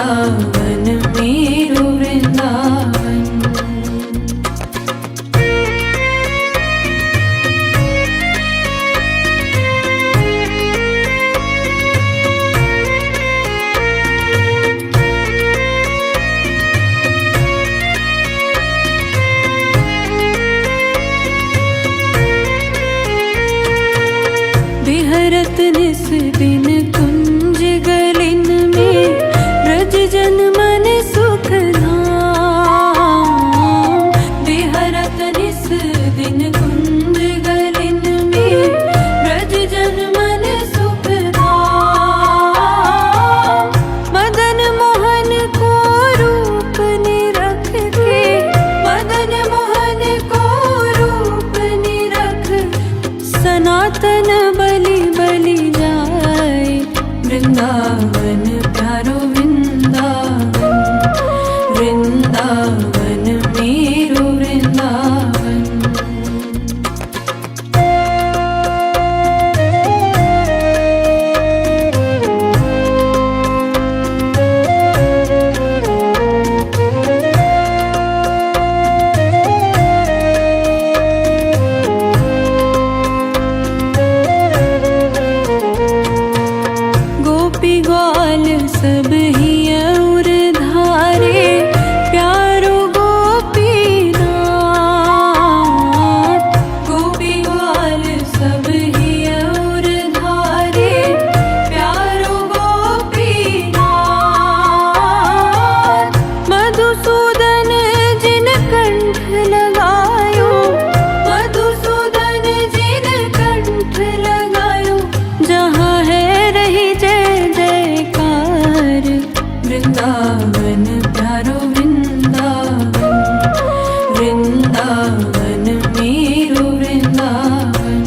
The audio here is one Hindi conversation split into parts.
वृंदावन मेरो वृंदावन। बिहरत निस दिन कुंज गलिन में ब्रज जन मन सुख धाम। बिहरत निस दिन कुंज गलिन में ब्रज जन मन सुख धाम। मदन मोहन को रूप निरख के, मदन मोहन को रूप निरख सनातन बलि बलि जाए। वृंदावन प्यारो वृंदावन, वृंदावन मेरो वृंदावन। गोपी ग्वाल सब ही और धारे, प्यारो गोपीनाथ। गोपी ग्वाल सब ही और धारे, प्यारो गोपीनाथ। मधुसूदन जिन कंठ लगायो, मधुसूदन जिन कंठ लगायो। जहाँ है रही जय जयकार। वृंदावन प्यारो वृंदावन, वृंदावन मेरो वृंदावन।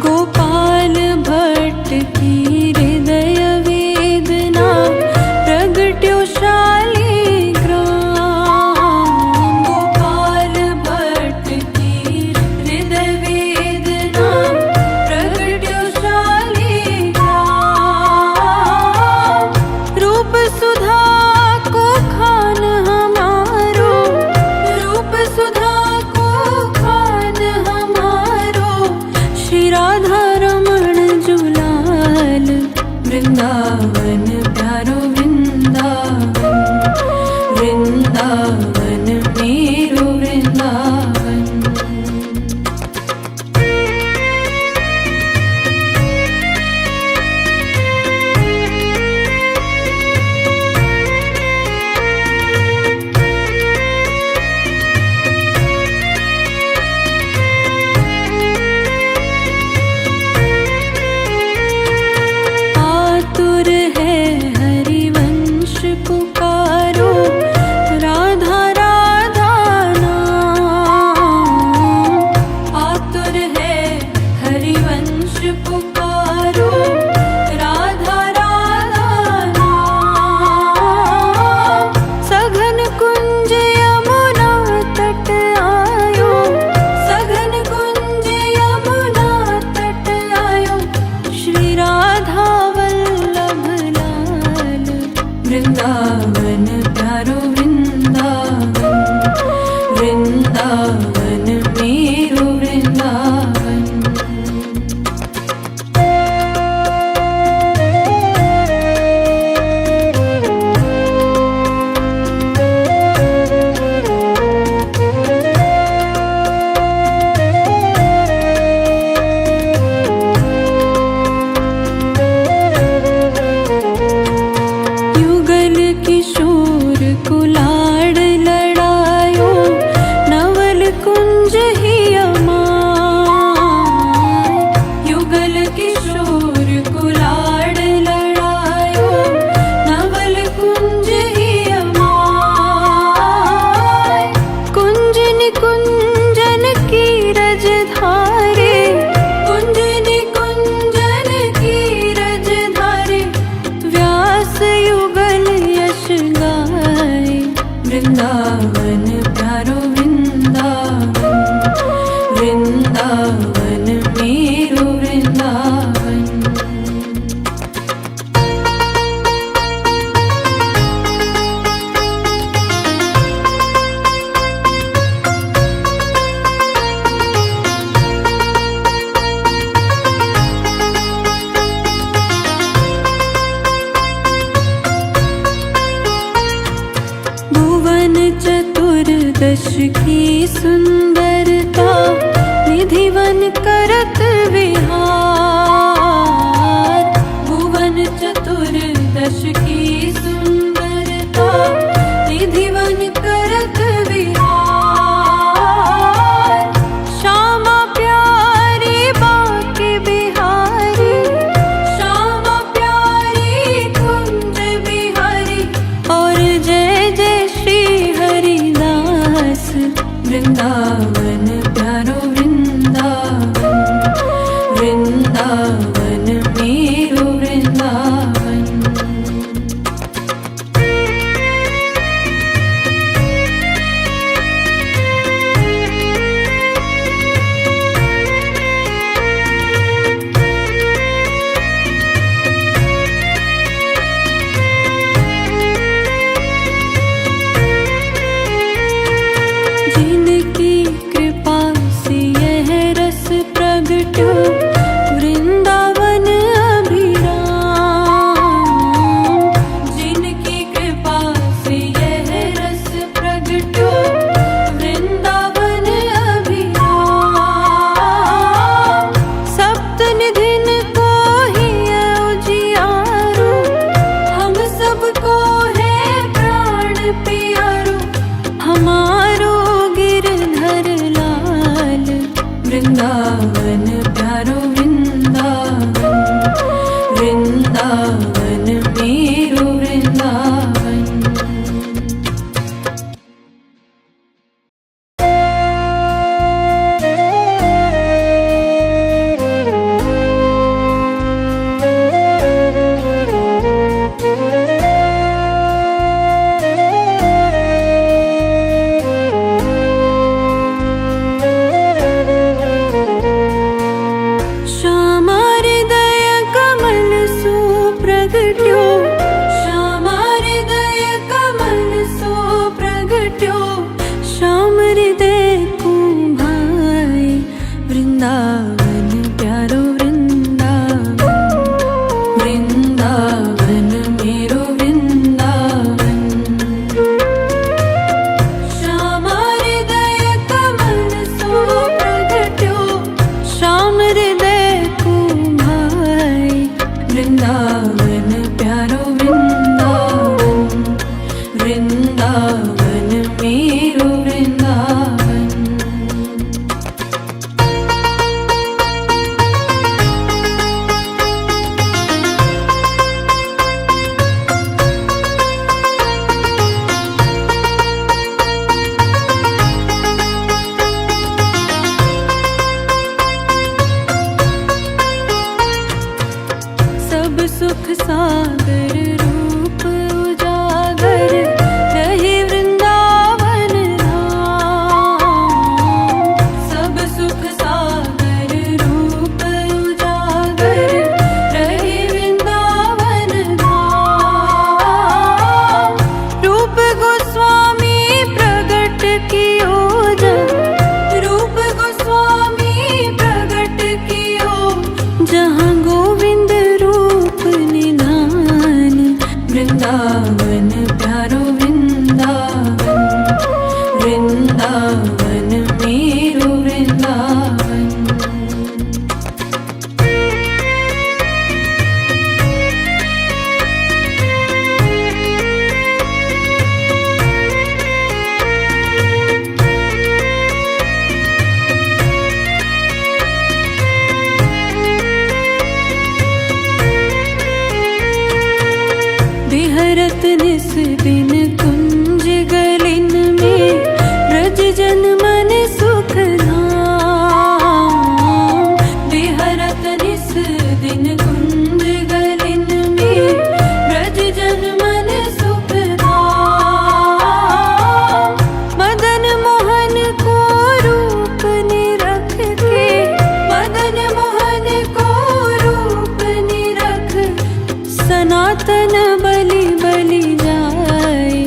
गोपाल भट्ट की हृदय वेदना प्रगट्यो शालिग्राम। गोपाल भट्ट की हृदय वेदना प्रगट्यो शालिग्राम। रूप सुधा को खान हमारो, रूप सुधा को खान हमारो। श्री राधा रमण जुलाल। वृंदावन प्यारो वृंदावन, वृंदावन मेरो वृंदावन। आतुर है हरिवंश पुकारो, राधा राधा नाम। आतुर है हरिवंश पुकारो, राधा राधा नाम। सघन कुंज यमुना तट आयो, सघन कुंज यमुना तट आयो। श्री राधा वल्लभ लाल। वृंदावन प्यारो वृंदावन, वृंदावन मेरो वृंदावन। युगल किशोर कुल दश की सुंदरता निधिवन करत विहार। भुवन चतुर्दश की सुंदरता निधिवन करत विहार। श्यामा प्यारी बाके बिहारी, श्यामा प्यारी कुंज बिहारी। और जय जय श्री हरिदास वृंदावन प्यारो वृंदावन, वृंदावन मेरो वृंदावन। जिनकी कृपा से यह रस प्रगट्यो वृंदावन अभिराम। जिनकी कृपा से यह रस प्रगट्यो वृंदावन अभिराम। सप्त निधिन को ही उजियारो, हम सबको है प्राण प्यारो। हमारो गिरधर लाल वृंदावन प्यारो वृंदावन, वृंदावन मेरो वृंदावन। श्यामा हृदय कमल सु प्रगट्यो, श्यामा हृदय कमल सु प्रगट्यो। श्याम हृदय को भाई वृंदावन प्यारो वृंदावन, वृंदावन मेरो वृंदावन। श्यामा हृदय कमल सु प्रगट्यो, श्याम हृदय को भाई वृंदावन प्यारो वृंदावन, वृंदावन मेरो वृंदावन। सब सुख सागर रूप उजागर रहे वृंदावन धाम। सब सुख सागर रूप उजागर रहे वृंदावन धाम। रूप गोस्वामी प्रगट कियो जब, रूप गोस्वामी प्रगट कियो जहाँ गोविंद रूप निधान। वृंदावन प्यारो वृंदावन, वृंदावन मेरो वृंदावन। बिहरत निस दिन कुंज गलिन में ब्रज जन मन सुख धाम। बिहरत निस दिन कुंज गलिन में ब्रज जन मन सुख धाम। मदन मोहन को रूप निरख के, मदन मोहन को रूप निरख सनातन बलि बलि जाए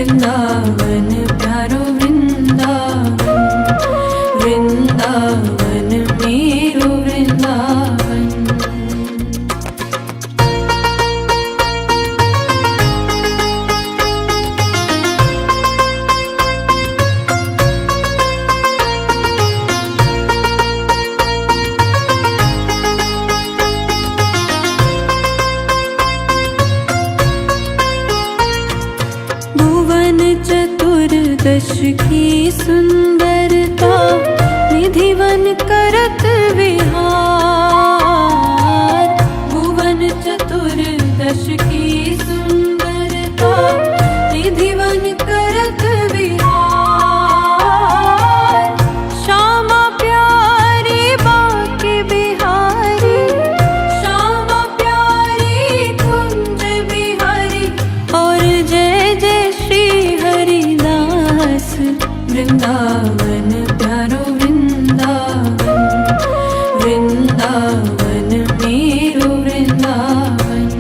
वृंदावन प्यारो वृंदावन, वृंदावन मेरो वृंदावन। भुवन चतुर्दश की सुंदरता, निधिवन करत विहार। भुवन चतुर्दश की सुंदरता, निधिवन करत विहार। श्यामा प्यारी बाके बिहारी, श्यामा प्यारी कुंज बिहारी। और जय जय श्री हरिदास, वृंदावन प्यारो वृंदावन, वृंदावन मेरो वृंदावन।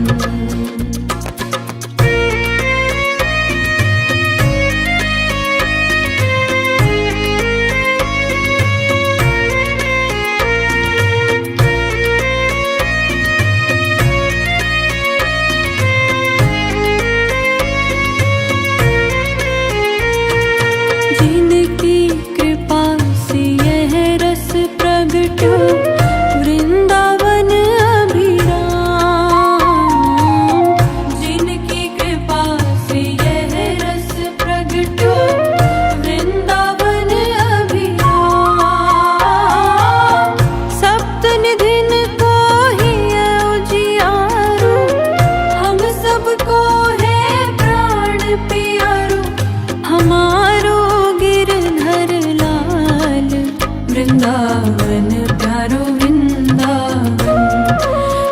जिनकी कृपा से यह रस प्रगट्यो, वृंदावन अभिराम। जिनकी कृपा से यह रस प्रगट्यो, वृंदावन अभिराम। सप्त निधिन को ही उजियारो, हम सबको है प्राण प्यारो। हमारो गिरधर लाल, वृंदावन प्यारो वृंदावन,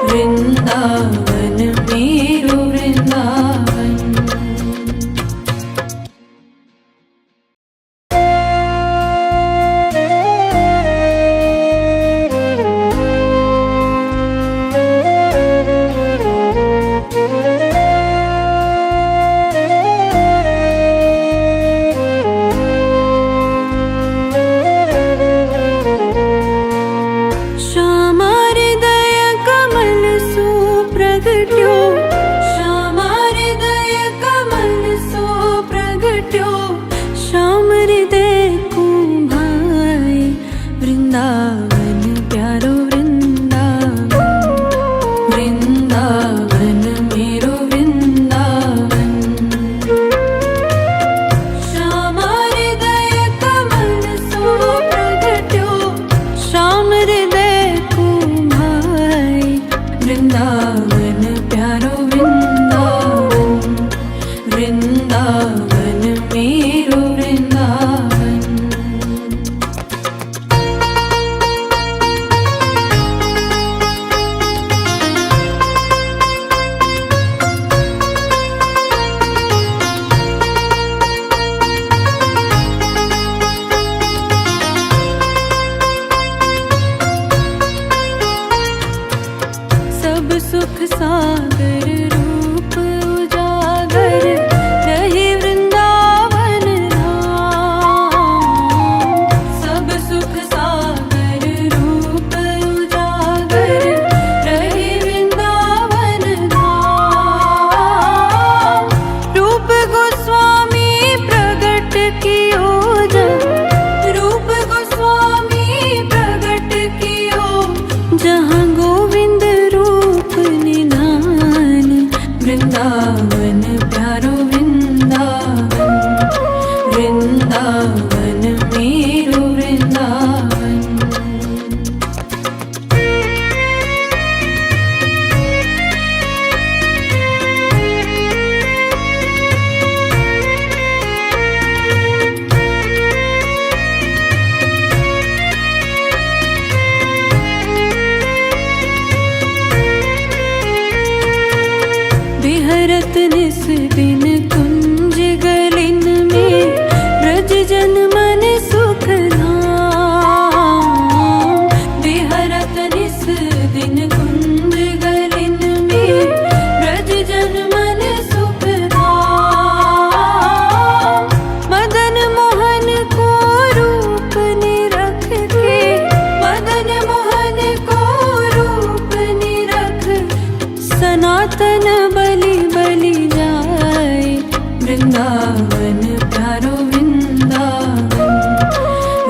वृंदावन मेरो वृंदावन। श्यामा हृदय कमल सुप्रगट्यो, श्यामा हृदय कमल सुप्रगट्यो। श्याम हृदय को भाई, वृंदावन प्यारो वृंदावन, वृंदावन मेरो वृंदावन। श्यामा हृदय कमल सुप्रगट्यो, श्याम हृदय को भाई, वृंदावन प्यारो वृंदावन, वृंदावन मेरो वृंदावन। सब सुख सागर रूप उजागर, रहे वृंदावन धाम। वृंदावन प्यारो वृंदावन,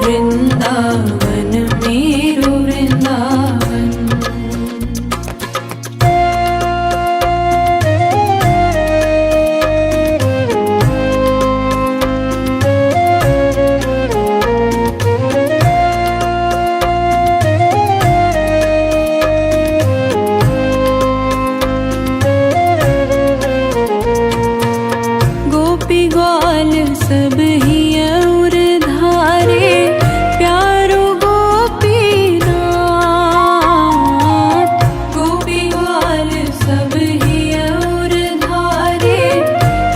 वृंदावन मेरो वृंदावन। गोपी ग्वाल सब ही और धारे, प्यारो गोपीनाथ। गोपी ग्वाल सब ही और धारे,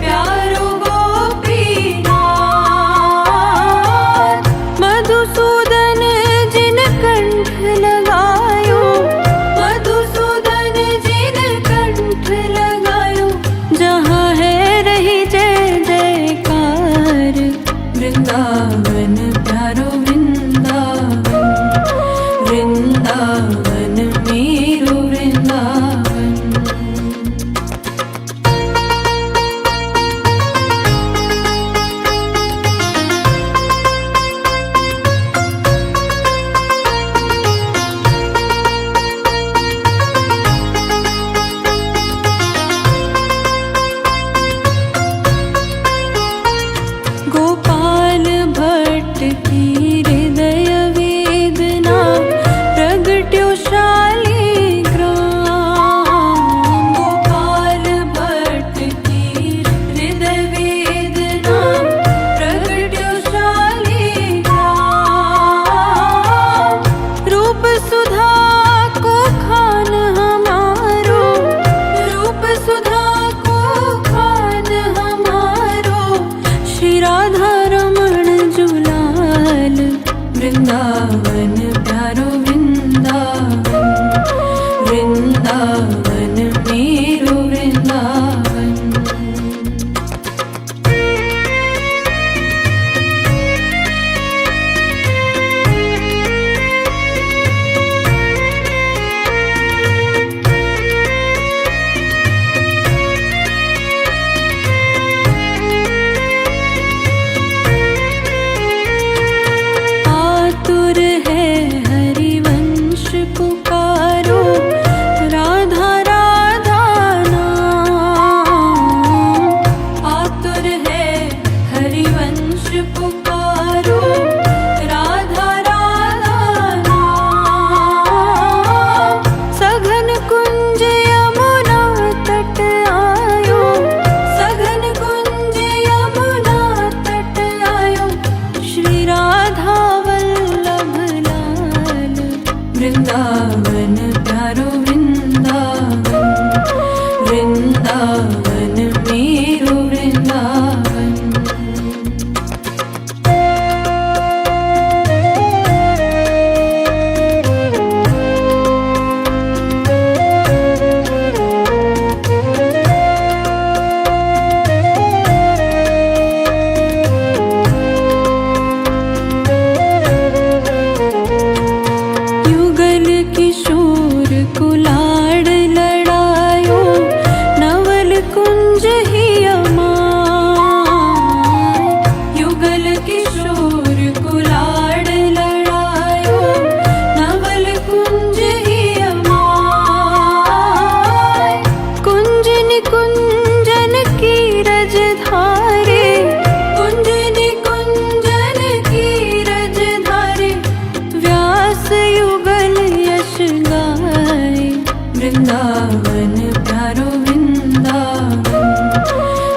प्यारो गोपीनाथ। मधुसूदन जिन कंठ लगायो, मधुसूदन जिन कंठ लगायो, जहाँ है रही जय जयकार। वृंदावन प्यारो वृंदावन, वृंदावन मेरो वृंदावन। गोपाल भट्ट की हृदय वेदना, प्रगट्यो शालिग्राम। गोपाल भट्ट की हृदय वेदना, प्रगट्यो शालिग्राम। रूप सुधा को खान हमारो, रूप सुधा को खान हमारो, श्री राधा रमण जुलाल। वृंदावन प्यारो वृंदावन, वृंदावन मेरो वृंदावन। आतुर है हरिवंश पुकारो, राधा राधा नाम। आतुर है हरिवंश पुकारो, राधा राधा नाम। सघन कुंज यमुना तट आयो, सघन कुंज यमुना तट आयो, श्री राधा वल्लभ लाल। वृंदावन प्यारो वृंदावन, वृंदावन मेरो वृंदावन। युगल किशोर कुलाड़ लड़ायो, नवल कुंज ही अमाय। युगल किशोर कुलाड़ लड़ायो, नवल कुंज ही अमाय। कुंज निकुंजन की रज धारे, कुंज निकुंजन की रज धारे, व्यास युगल यश गाए। वृंदावन प्यारो वृंदावन,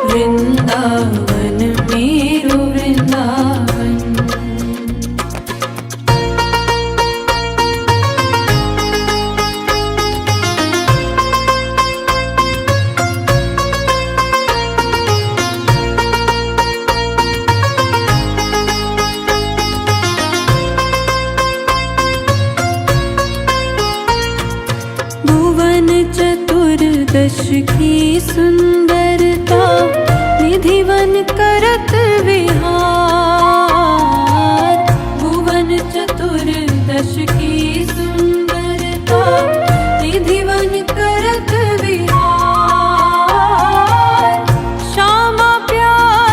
वृंदावन मेरो वृंदावन। भुवन चतुर्दश की सुंदरता, निधिवन करत विहार। भुवन चतुर्दश की सुंदरता, निधिवन करत विहार। श्यामा प्यार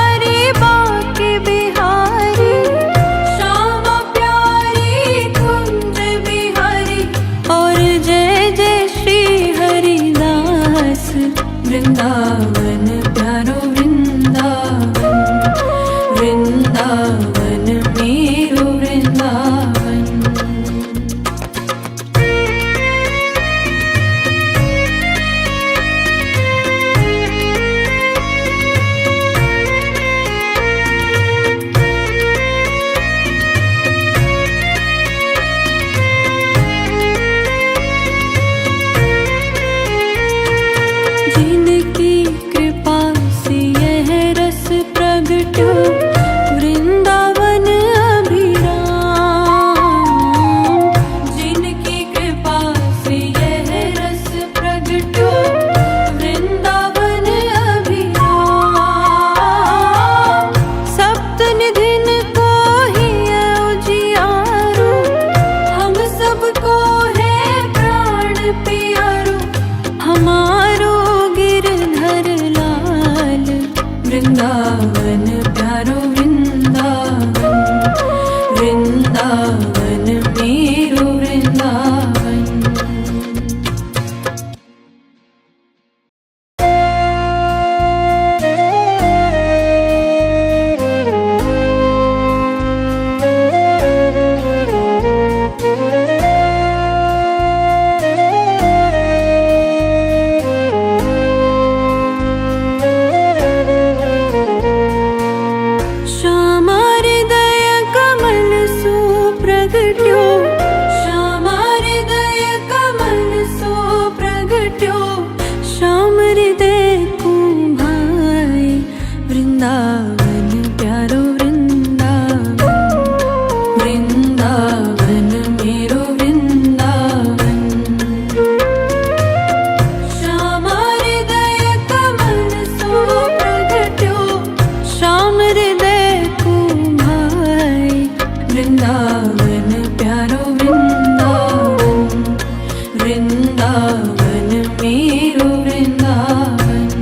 वृंदावन प्यारो वृंदावन, वृंदावन मेरो वृंदावन। श्याम हृदय कमल सो प्रगट्यो, श्याम हृदय को भाई, वृंदावन प्यारो वृंदावन, वृंदावन मेरो वृंदावन।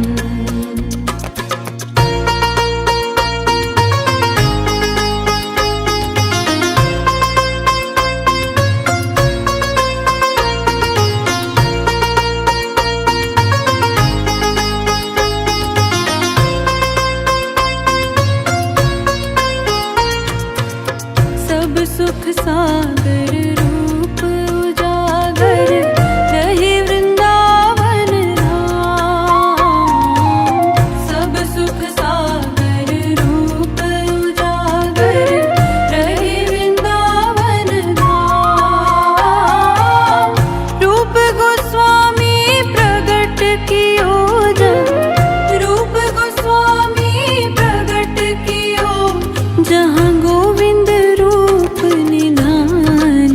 सब सुख सागर रूप उजागर, रहे वृंदावन धाम। सब सुख सागर रूप उजागर, रहे वृंदावन धाम। रूप गोस्वामी प्रगट कियो जब, रूप गोस्वामी प्रगट कियो जहाँ गोविंद रूप निधान।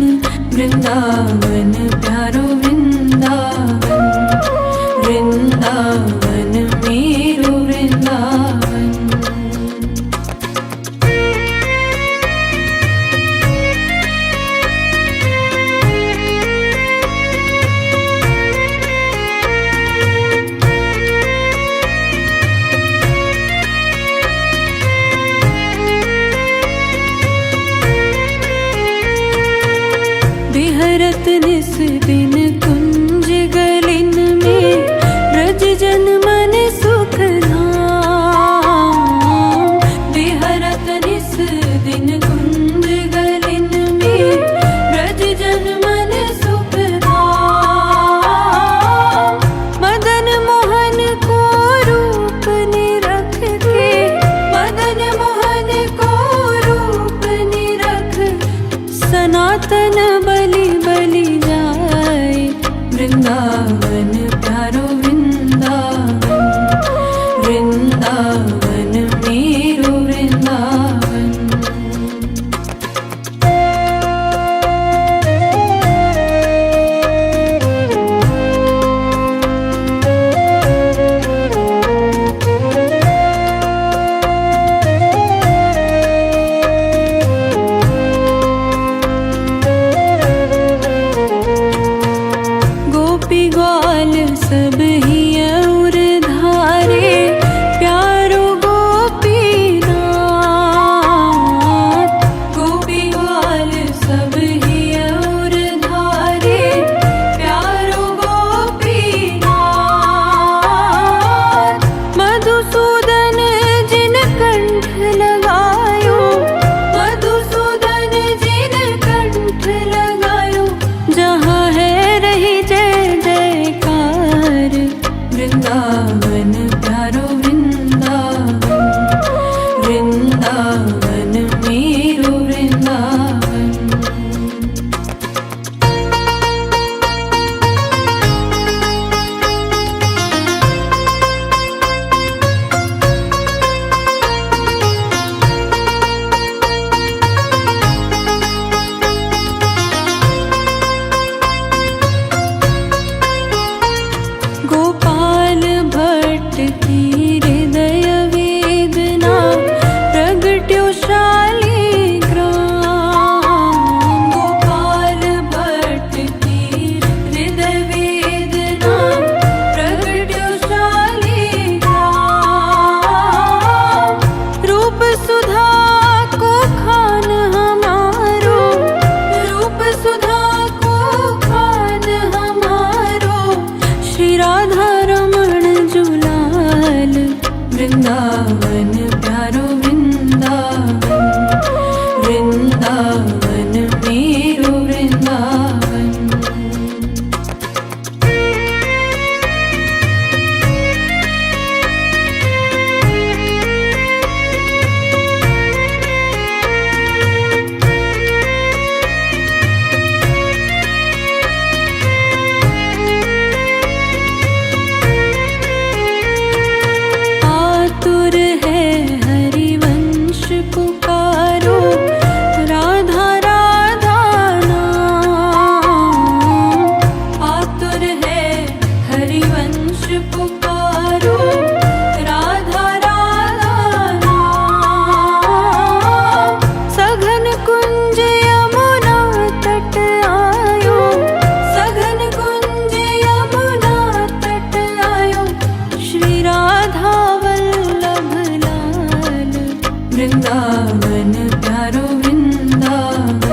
वृंदावन प्यारो वृंदावन,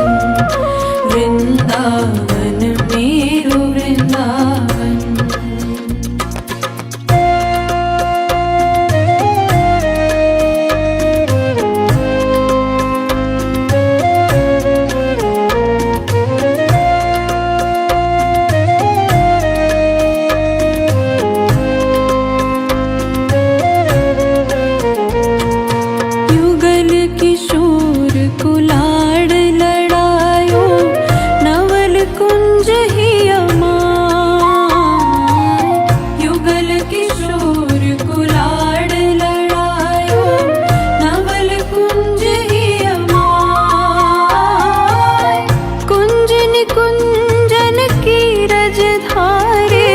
वृंदावन मेरो वृंदावन। युगल किशोर कुलाड़ लड़ायो, नवल कुंज ही अमाय। युगल किशोर कुलाड़ लड़ायो, नवल कुंज ही अमाय। कुंज निकुंजन की रज धारे,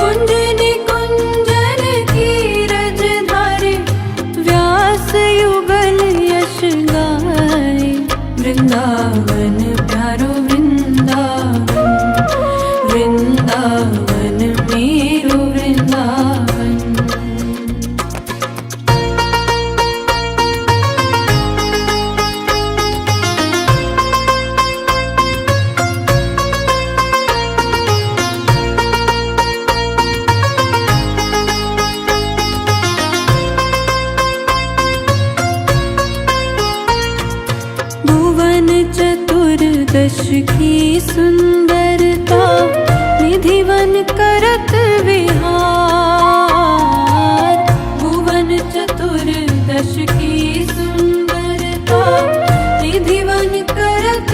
कुंज निकुंजन की रज धारे, व्यास युगल यश गाए। वृंदावन प्यारो वृंदावन, वृंदावन मेरो वृंदावन। भुवन चतुर्दश की सुंदरता, निधिवन करत विहार। भुवन चतुर्दश की सुंदरता, निधिवन करत